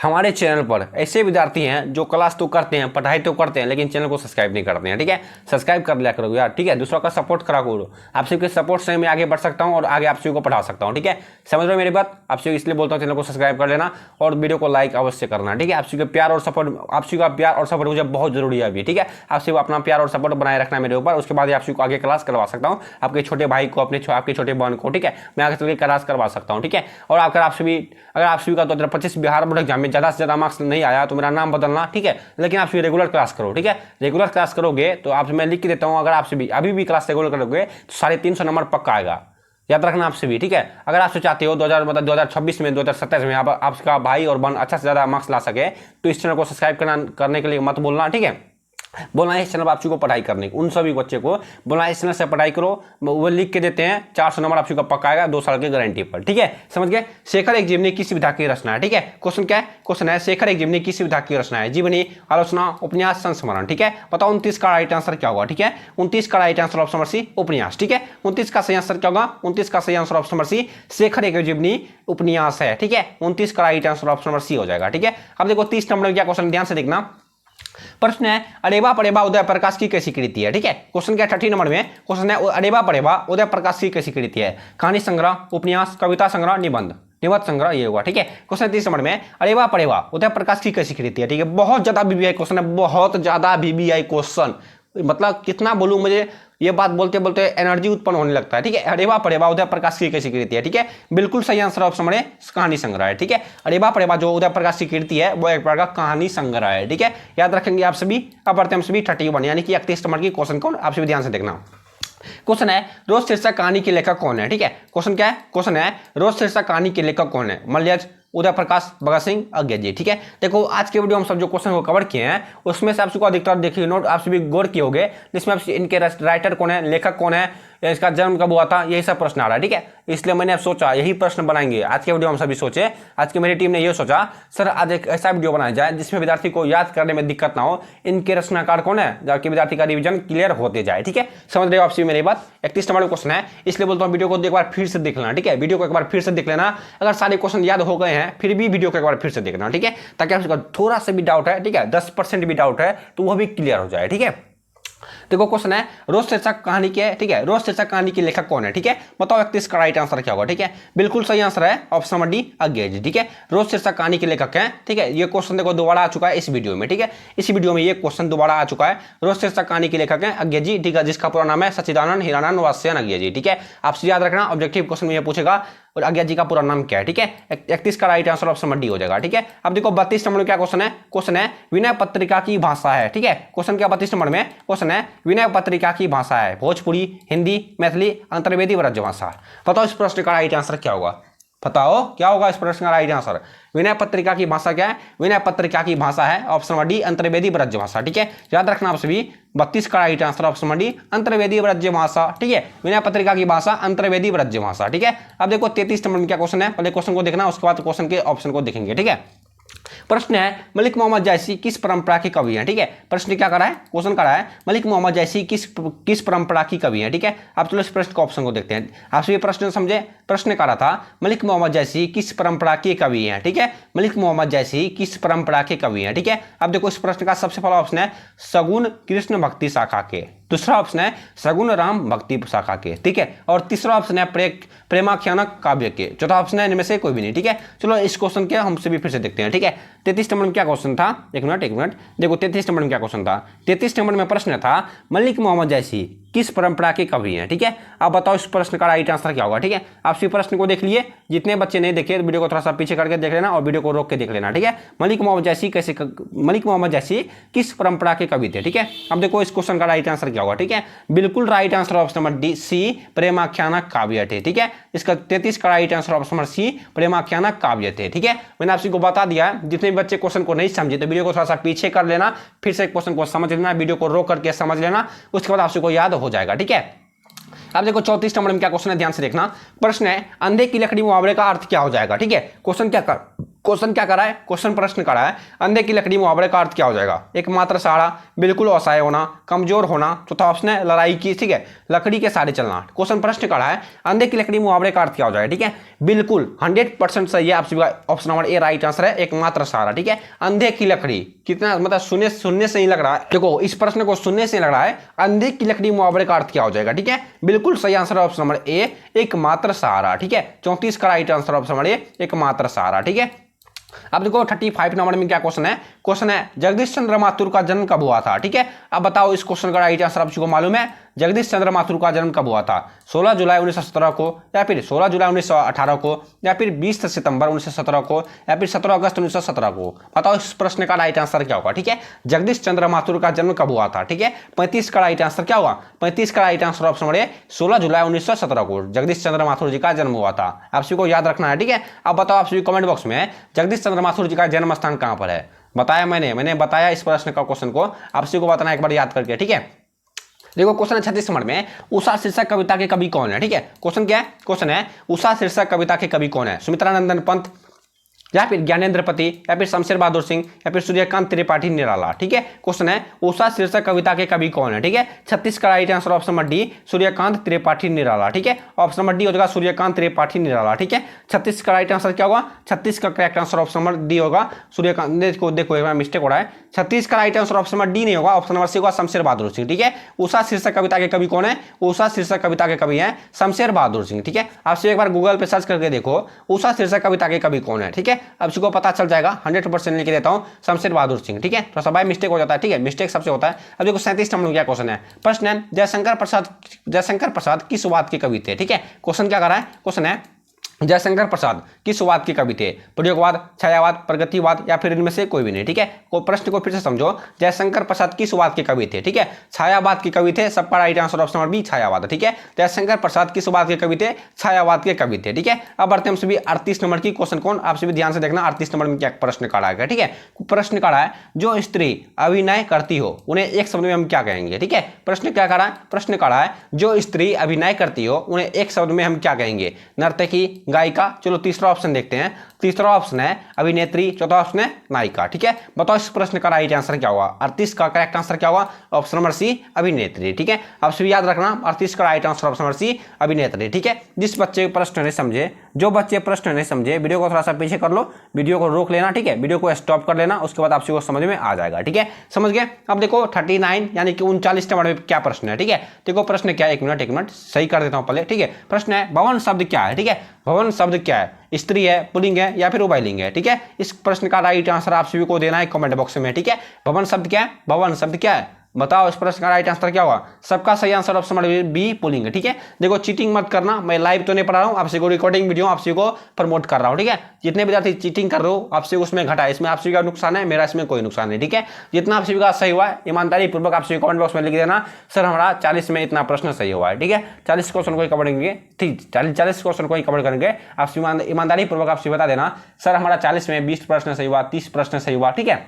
हमारे चैनल पर ऐसे विद्यार्थी हैं जो क्लास तो करते हैं, पढ़ाई तो करते हैं, लेकिन चैनल को सब्सक्राइब नहीं करते हैं, ठीक है। सब्सक्राइब कर लिया करो यार, ठीक है, दूसरों का सपोर्ट करा करो। आप सबके सपोर्ट से मैं आगे बढ़ सकता हूं और आगे आप सभी को पढ़ा सकता हूं, ठीक है। समझ रहे हो मेरी बात, आप सभी इसलिए बोलता हूं चैनल को सब्सक्राइब कर लेना और वीडियो को लाइक अवश्य करना, ठीक है। आप सभी का प्यार और सपोर्ट, आप सभी का प्यार और सपोर्ट मुझे बहुत जरूरी है अभी, ठीक है। आप सभी अपना प्यार और सपोर्ट बनाए रखना मेरे ऊपर, उसके बाद आप सभी को आगे क्लास करवा सकता हूँ, आपके छोटे भाई को, आपके छोटे बहन को, ठीक है, मैं आगे चल के क्लास करवा सकता हूँ, ठीक है। और अगर आप सभी का 2025 बिहार बोर्ड एग्जाम में ज़्यादा से ज़्यादा मार्क्स नहीं आया तो मेरा नाम बदलना, ठीक है, लेकिन आप सभी रेगुलर क्लास करो, ठीक है। रेगुलर क्लास करोगे तो आप मैं लिख के देता हूँ, अगर आप सभी अभी भी क्लास रेगुलर करोगे तो 350 नंबर पक्का आएगा, याद रखना आप सभी, ठीक है। अगर आप चाहते हो 2026 में 2027 में आपका भाई और बहन अच्छा से ज़्यादा मार्क्स ला सके तो इस चैनल को सब्सक्राइब करने के लिए मत बोलना, ठीक है। बोलना है इस चैनल पर आप को पढ़ाई करने, उन सभी बच्चे को बोलना है इस चैनल से पढ़ाई करो, वो लिख के देते हैं 400 नंबर आप का पक्का आएगा 2 साल की गारंटी पर, ठीक है, समझ गए। शेखर एक जीवनी किस विधा की रचना है, ठीक है। क्वेश्चन क्या है, क्वेश्चन है शेखर एक जीवनी किस विधा की रचना है, जीवनी, आलोचना, उपन्यास, संस्मरण, ठीक है। बताओ 29 का राइट आंसर क्या होगा, ठीक है। 29 का right answer option number C उपन्यास, ठीक है। 29 का सही आंसर क्या होगा, 29 का सही answer option number C Shekhar Ek Jivani उपन्यास है, ठीक है। 29 का right answer option number C हो जाएगा, ठीक है। अब देखो 30 नंबर में क्या क्वेश्चन, ध्यान से देखना। प्रश्न है अरेबा परेबा उदय प्रकाश की कैसी कृति है, ठीक है। क्वेश्चन क्या 30 नंबर में क्वेश्चन है अरेबा परेबा उदय प्रकाश की कैसी कृति है, कहानी संग्रह, उपन्यास, कविता संग्रह, निबंध, निबंध संग्रह, ये हुआ, ठीक है। क्वेश्चन 30 नंबर में अरेबा परेबा उदय प्रकाश की कैसी कृति है, ठीक है। बहुत ज्यादा बीबीआई क्वेश्चन है, बहुत ज्यादा बीबीआई क्वेश्चन, मतलब कितना बोलूं, मुझे ये बात बोलते बोलते एनर्जी उत्पन्न होने लगता है, ठीक है। अरेबा परेबा उदय प्रकाश की कैसी कृति है, ठीक है। बिल्कुल सही आंसर ऑप्शन नंबर कहानी संग्रह है, ठीक है। अरेबा परेबा जो उदय प्रकाश की कृति है वो एक प्रकार का कहानी संग्रह है, ठीक है। याद रखेंगे आप सभी। अब बढ़ते हैं हम सभी 31 यानी कि 31 नंबर की क्वेश्चन को आप सभी ध्यान से देखना। क्वेश्चन है रोज शीर्षक कहानी के लेखक कौन है, ठीक है। क्वेश्चन क्या है, क्वेश्चन है रोज शीर्षक कहानी के लेखक कौन है, मलयज, उदय प्रकाश, भगत सिंह, अज्ञे जी, ठीक है। देखो आज के वीडियो हम सब जो क्वेश्चन को कवर किए हैं उसमें से आपको अधिकतर देखिए नोट आप सभी गौर किए होंगे, जिसमें आप इनके राइटर कौन है, लेखक कौन है, इसका जन्म कब हुआ था, यही सब प्रश्न आ रहा है, ठीक है। इसलिए मैंने सोचा यही प्रश्न बनाएंगे आज के वीडियो हम सभी सोचे। आज की मेरी टीम ने यह सोचा सर आज एक ऐसा वीडियो बनाया जाए जिसमें विद्यार्थी को याद करने में दिक्कत ना हो, इनके रचनाकार कौन है, जबकि विद्यार्थी का रिवीजन क्लियर होते जाए, ठीक है। समझ रहे हो आप सभी मेरी बात। 31 नंबर क्वेश्चन है, इसलिए बोलता हूँ वीडियो को एक बार फिर से देख लेना, ठीक है। वीडियो को एक बार फिर से देख लेना, अगर सारे क्वेश्चन याद हो गए हैं फिर भी वीडियो को एक बार फिर से देखना, ठीक है, ताकि आपका थोड़ा सा भी डाउट है, ठीक है, 10% भी डाउट है तो वह भी क्लियर हो जाए, ठीक है। देखो क्वेश्चन है रोज शीर्षक कहानी के, ठीक है, रोज शीर्षक कहानी के लेखक कौन है, ठीक है। बताओ 31 का राइट आंसर क्या होगा, ठीक है। बिल्कुल सही आंसर है ऑप्शन नंबर डी अज्ञे जी, ठीक है। रोज शीर्षक कहानी के लेखक हैं, ठीक है। ये क्वेश्चन देखो दोबारा आ चुका है इस वीडियो में, ठीक है। इस वीडियो में ये क्वेश्चन दोबारा आ चुका है। रोज शीर्षक कहानी के लेखक हैं अज्ञे जी, ठीक है, जिसका पूरा नाम है सच्चिदानंद हीरानंद वात्स्ययन अज्ञे जी, ठीक है। आपसे याद रखना ऑब्जेक्टिव क्वेश्चन में ये पूछेगा और अज्ञे जी का पूरा नाम क्या है, ठीक है। 31 का right answer option number D हो जाएगा, ठीक है। अब देखो 32 नंबर में क्या क्वेश्चन है, क्वेश्चन है विनय पत्रिका की भाषा है, ठीक है। क्वेश्चन क्या 32 नंबर में क्वेश्चन है विनय पत्रिका की भाषा है भोजपुरी, हिंदी, मैथिली, अंतर्वेदी, ब्रजभाषा। बताओ इस प्रश्न का राइट आंसर क्या होगा, बताओ क्या होगा इस प्रश्न का राइट आंसर। विनय पत्रिका की भाषा क्या है, विनय पत्रिका की भाषा है option number D Antarvedi Brajbhasha, ठीक है। याद रखना आप सभी 32 का right answer option number D Antarvedi Brajbhasha, ठीक है। विनय पत्रिका की भाषा अंतर्वेदी ब्रजभाषा, ठीक है। अब देखो 33 नंबर में क्या क्वेश्चन है, पहले क्वेश्चन को देखना उसके बाद क्वेश्चन के ऑप्शन को देखेंगे, ठीक है। प्रश्न है मलिक मोहम्मद जैसी किस परंपरा के कवि हैं, ठीक है। प्रश्न क्या करा है, क्वेश्चन करा है मलिक मोहम्मद जैसी किस परंपरा की कवि हैं, ठीक है। आप चलो इस प्रश्न के ऑप्शन को देखते हैं। आप सभी प्रश्न समझे, प्रश्न करा था मलिक मोहम्मद जैसी किस परंपरा के कवि हैं, ठीक है। मलिक मोहम्मद जैसी किस परंपरा के कवि हैं, ठीक है। अब देखो इस प्रश्न का सबसे पहला ऑप्शन है सगुण कृष्ण भक्ति शाखा के, दूसरा ऑप्शन है सगुण राम भक्ति शाखा के, ठीक है। और तीसरा ऑप्शन है प्रेमाख्यानक काव्य के, चौथा ऑप्शन है इनमें से कोई भी नहीं, ठीक है। चलो इस क्वेश्चन के हम सभी फिर से देखते हैं, ठीक है। 33 नंबर में क्या क्वेश्चन था, एक मिनट देखो 33 नंबर में क्या क्वेश्चन था। 33 नंबर में प्रश्न था मलिक मोहम्मद जैसी किस परंपरा के कवि हैं, ठीक है। आप बताओ इस प्रश्न का राइट आंसर क्या होगा, ठीक है। आप इस प्रश्न को देख लिए, जितने बच्चे नहीं देखे वीडियो को थोड़ा सा पीछे करके देख लेना और वीडियो को रोक के देख लेना, ठीक है। मलिक मोहम्मद जैसी किस परंपरा के कवि थे, ठीक है। अब देखो इस क्वेश्चन का राइट आंसर क्या होगा, ठीक है। बिल्कुल right answer option number D C प्रेमाख्यानक काव्य थे, ठीक है। इसका 33 का right answer option number C प्रेमाख्यानक काव्य थे, ठीक है। मैंने आपको बता दिया, जितने भी बच्चे क्वेश्चन को नहीं समझे तो वीडियो को थोड़ा सा पीछे कर लेना, फिर से क्वेश्चन को समझ लेना, वीडियो को रोक करके समझ लेना, उसके बाद आपको याद हो जाएगा, ठीक है। अब देखो 34 नंबर में क्या क्वेश्चन है, ध्यान से देखना। प्रश्न है अंधे की लकड़ी मुहावरे का अर्थ क्या हो जाएगा, ठीक है। क्वेश्चन क्या करा है, क्वेश्चन प्रश्न करा है अंधे की लकड़ी मुहावरे का अर्थ क्या हो जाएगा। एकमात्र सहारा, बिल्कुल असहाय होना, कमजोर होना, चौथा ऑप्शन है लड़ाई की, ठीक है, लकड़ी के सहारे चलना। क्वेश्चन प्रश्न करा है अंधे की लकड़ी मुहावरे का अर्थ क्या हो जाएगा, ठीक है। बिल्कुल 100% सही है, आप सभी का ऑप्शन नंबर ए राइट आंसर है, एकमात्र सहारा, ठीक है। अंधे की लकड़ी कितना मतलब सुनने से ही लग रहा है, देखो इस प्रश्न को सुनने से लग रहा है अंधे की लकड़ी मुहावरे का अर्थ क्या हो जाएगा, ठीक है। बिल्कुल सही आंसर है ऑप्शन नंबर ए एकमात्र सहारा, ठीक है। 34 का राइट आंसर ऑप्शन नंबर ए एकमात्र सहारा, ठीक है। अब देखो 35 नंबर में क्या क्वेश्चन है, क्वेश्चन है जगदीश चंद्र माथुर का जन्म कब हुआ था? ठीक है, अब बताओ इस क्वेश्चन का राइट आंसर आप सभी को मालूम है? जगदीश चंद्र माथुर का जन्म कब हुआ था? 16 जुलाई 1917 को, या फिर 16 जुलाई 1918 को, या फिर 20 सितंबर 1917 को, या फिर 17 अगस्त 1917 को। बताओ इस प्रश्न का राइट आंसर क्या होगा? ठीक है, जगदीश चंद्र माथुर का जन्म कब हुआ था? ठीक है, 35 का राइट आंसर क्या होगा? 35 का राइट आंसर ऑप्शन नंबर ए 16 जुलाई 1917 को जगदीश चंद्र माथुर जी का जन्म हुआ था। आप सभी को याद रखना है। ठीक है, अब बताओ आप सभी कमेंट बॉक्स में जगदीश चंद्र माथुर जी का जन्म स्थान कहां पर है? बताया मैंने बताया इस प्रश्न का क्वेश्चन को आप सभी को बताना एक बार याद करके। ठीक है, देखो क्वेश्चन है 36 नंबर में, उषा शीर्षक कविता के कवि कौन है? ठीक है, क्वेश्चन क्या है? क्वेश्चन है उषा शीर्षक कविता के कवि कौन है? सुमित्रानंदन पंत, या फिर ज्ञानेंद्र पति, या फिर शमशेर बहादुर सिंह, या फिर सूर्यकांत त्रिपाठी निराला। ठीक है, क्वेश्चन है उषा शीर्षक कविता के कवि कौन है? ठीक है, 36 का right answer option number D Suryakant Tripathi Nirala. ठीक है, ऑप्शन नंबर डी हो जाएगा सूर्यकांत त्रिपाठी निराला। ठीक है, 36 का राइट आंसर क्या होगा? 36 का correct answer option number D होगा सूर्यकांत। देखो एक बार मिस्टेक हो रहा है, 36 का right answer option number D नहीं होगा, ऑप्शन नंबर सी होगा शमशेर बहादुर सिंह। ठीक है, उषा शीर्षक कविता के कवि कौन है? उषा शीर्षक कविता के कवि है शमशेर बहादुर सिंह। ठीक है, आपसे एक बार गूगल पे सर्च करके देखो उषा शीर्षक कविता के कवि कौन है। ठीक है, अब इसको पता चल जाएगा, 100% लिख देता हूं शमशेर बहादुर सिंह। ठीक है, थोड़ा सा बाय मिस्टेक हो जाता है। ठीक है, मिस्टेक सबसे होता है। अब देखो 37 नंबर क्या क्वेश्चन है? प्रश्न है जयशंकर प्रसाद किस वाद के कवि थे? ठीक है, क्वेश्चन क्या कर रहा है? क्वेश्चन है जयशंकर प्रसाद किस वाद के कवि थे? प्रयोगवाद, छायावाद, प्रगतिवाद, या फिर इनमें से कोई भी नहीं। ठीक है, प्रश्न को फिर से समझो, जयशंकर प्रसाद किस वाद के कवि थे? ठीक है, छायावाद के कवि थे। सबका right answer option number B Chhayavad. ठीक है, जयशंकर प्रसाद किस वाद के कवि थे? छायावाद के कवि थे। ठीक है, अब बढ़ते हैं हम सभी 38 नंबर की क्वेश्चन कौन, आप सभी ध्यान से देखना 38 नंबर में क्या प्रश्न काढ़ा है। ठीक है, प्रश्न काढ़ा है जो स्त्री अभिनय करती हो उन्हें एक शब्द में हम क्या कहेंगे? ठीक है, प्रश्न क्या काढ़ा है? प्रश्न काढ़ा है जो स्त्री अभिनय करती हो उन्हें एक शब्द में हम क्या कहेंगे? नर्तकी, गायिका। चलो तीसरा ऑप्शन देखते हैं। तीसरा ऑप्शन है अभिनेत्री, चौथा ऑप्शन है नायिका। ठीक है, बताओ इस प्रश्न का राइट आंसर क्या होगा? 38 का करेक्ट आंसर क्या होगा? ऑप्शन नंबर सी अभिनेत्री। ठीक है, आप सभी याद रखना 38 का right answer option number C अभिनेत्री। ठीक है, जिस बच्चे प्रश्न नहीं समझे, जो बच्चे प्रश्न नहीं समझे, वीडियो को थोड़ा सा पीछे कर लो, वीडियो को रोक लेना। ठीक है, वीडियो को स्टॉप कर लेना, उसके बाद आप सभी को समझ में आ जाएगा। ठीक है, समझ गए? अब देखो 39 यानी कि 39 नंबर में क्या प्रश्न है? ठीक है, देखो प्रश्न क्या है, एक मिनट सही कर देता हूं पहले। ठीक है, प्रश्न है भवन शब्द क्या है? ठीक है, भवन शब्द क्या है? स्त्री है, पुल्लिंग है, या फिर उभयलिंग है? ठीक है, इस प्रश्न का राइट आंसर आप सभी को देना है कमेंट बॉक्स में। ठीक है, भवन शब्द क्या है? भवन शब्द क्या है? बताओ इस प्रश्न का राइट आंसर क्या होगा? सबका सही आंसर ऑप्शन नंबर बी पुल्लिंग है। ठीक है, देखो चीटिंग मत करना, मैं लाइव तो नहीं पढ़ा रहा हूं, आपसे को रिकॉर्डिंग वीडियो आपसे को प्रमोट कर रहा हूं। ठीक है, जितने विद्यार्थी चीटिंग कर रहे हो आपसे उसमें घटा है, इसमें आप सभी का नुकसान है, मेरा इसमें कोई नुकसान नहीं। ठीक है, जितना आप सभी का सही हुआ है ईमानदारी पूर्वक आप सभी कमेंट बॉक्स में लिख देना, सर हमारा 40 में इतना प्रश्न सही हुआ है। ठीक है, 40 क्वेश्चन को ही कवर करेंगे। ठीक, 40 क्वेश्चन को ही कवर करेंगे। आप ईमानदारी पूर्वक आपसे बता देना, सर हमारा 40 में 20 प्रश्न सही हुआ, 30 प्रश्न सही हुआ। ठीक है,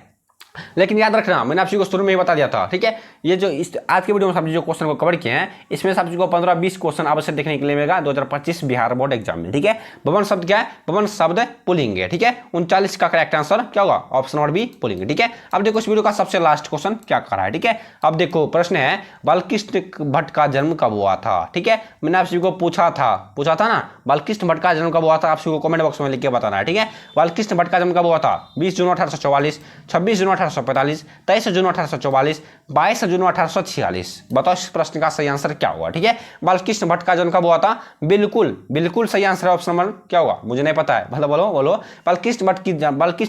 लेकिन याद रखना मैंने आप सभी को शुरू में ही बता दिया था। ठीक है, ये जो आज के वीडियो में सब जो क्वेश्चन को कवर किए हैं इसमें सब को 15-20 क्वेश्चन अवश्य देखने के लिए मिलेगा 2025 बिहार बोर्ड एग्जाम में। ठीक है, भवन शब्द क्या है? भवन शब्द पुल्लिंग है। ठीक है, 39 का करेक्ट आंसर क्या होगा? ऑप्शन नंबर बी पुल्लिंग। ठीक है, अब देखो इस वीडियो का सबसे लास्ट क्वेश्चन क्या कर रहा है। ठीक है, अब देखो प्रश्न है बालकृष्ण भट्ट का जन्म कब हुआ था? ठीक है, मैंने आप सभी को पूछा था ना, बालकृष्ण भट्ट का जन्म कब हुआ था? आप सभी को कमेंट बॉक्स में लिख के बताना है। ठीक है, बालकृष्ण भट्ट का जन्म कब हुआ था? 20 जून 1844, 26 जून 1845, 23 जून 1844, 22 जून 1846। बताओ इस प्रश्न का सही आंसर क्या होगा? ठीक है, बालकृष्ण भट्ट का जन्म कब हुआ था? बिल्कुल सही आंसर है ऑप्शन नंबर क्या होगा? मुझे नहीं पता है, भले बोलो। बालकृष्ण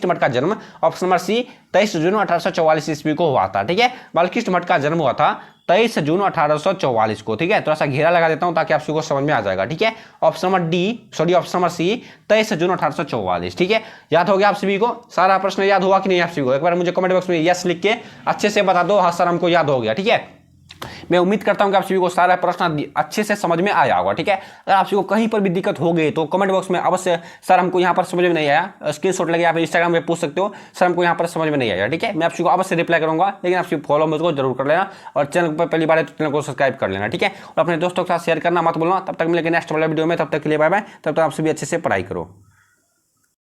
भट्ट का जन्म ऑप्शन नंबर सी 23 जून 1844 ईस्वी को हुआ था। ठीक है, बालकृष्ण भट्ट का जन्म हुआ था 23 जून 1844 को। ठीक है, थोड़ा सा घेरा लगा देता हूं ताकि आप सभी को समझ में आ जाएगा। ठीक है, ऑप्शन नंबर सी 23 जून 1844। ठीक है, याद हो गया आप सभी को? सारा प्रश्न याद हुआ कि नहीं आप सभी को? एक बार मुझे कमेंट बॉक्स में यस लिख के अच्छे से बता दो, हाँ सर हमको याद हो गया। ठीक है, मैं उम्मीद करता हूं कि आप सभी को सारा प्रश्न अच्छे से समझ में आया होगा। ठीक है, अगर आप सभी को कहीं पर भी दिक्कत हो गई तो कमेंट बॉक्स में अवश्य सर हमको यहाँ पर समझ में नहीं आया स्क्रीनशॉट लगे, आप इंस्टाग्राम पे पूछ सकते हो, सर हमको यहाँ पर समझ में नहीं आया। ठीक है, मैं आप सभी को अवश्य रिप्लाई करूंगा, लेकिन आप सभी फॉलो मुझको जरूर कर लेना और चैनल पर पहली बार है तो चैनल को सब्सक्राइब कर लेना। ठीक है, और अपने दोस्तों के साथ शेयर करना मत बोलना। तब तक मिलेंगे नेक्स्ट वाले वीडियो में, तब तक के लिए बाय बाय। तब तक आप सभी अच्छे से पढ़ाई करो।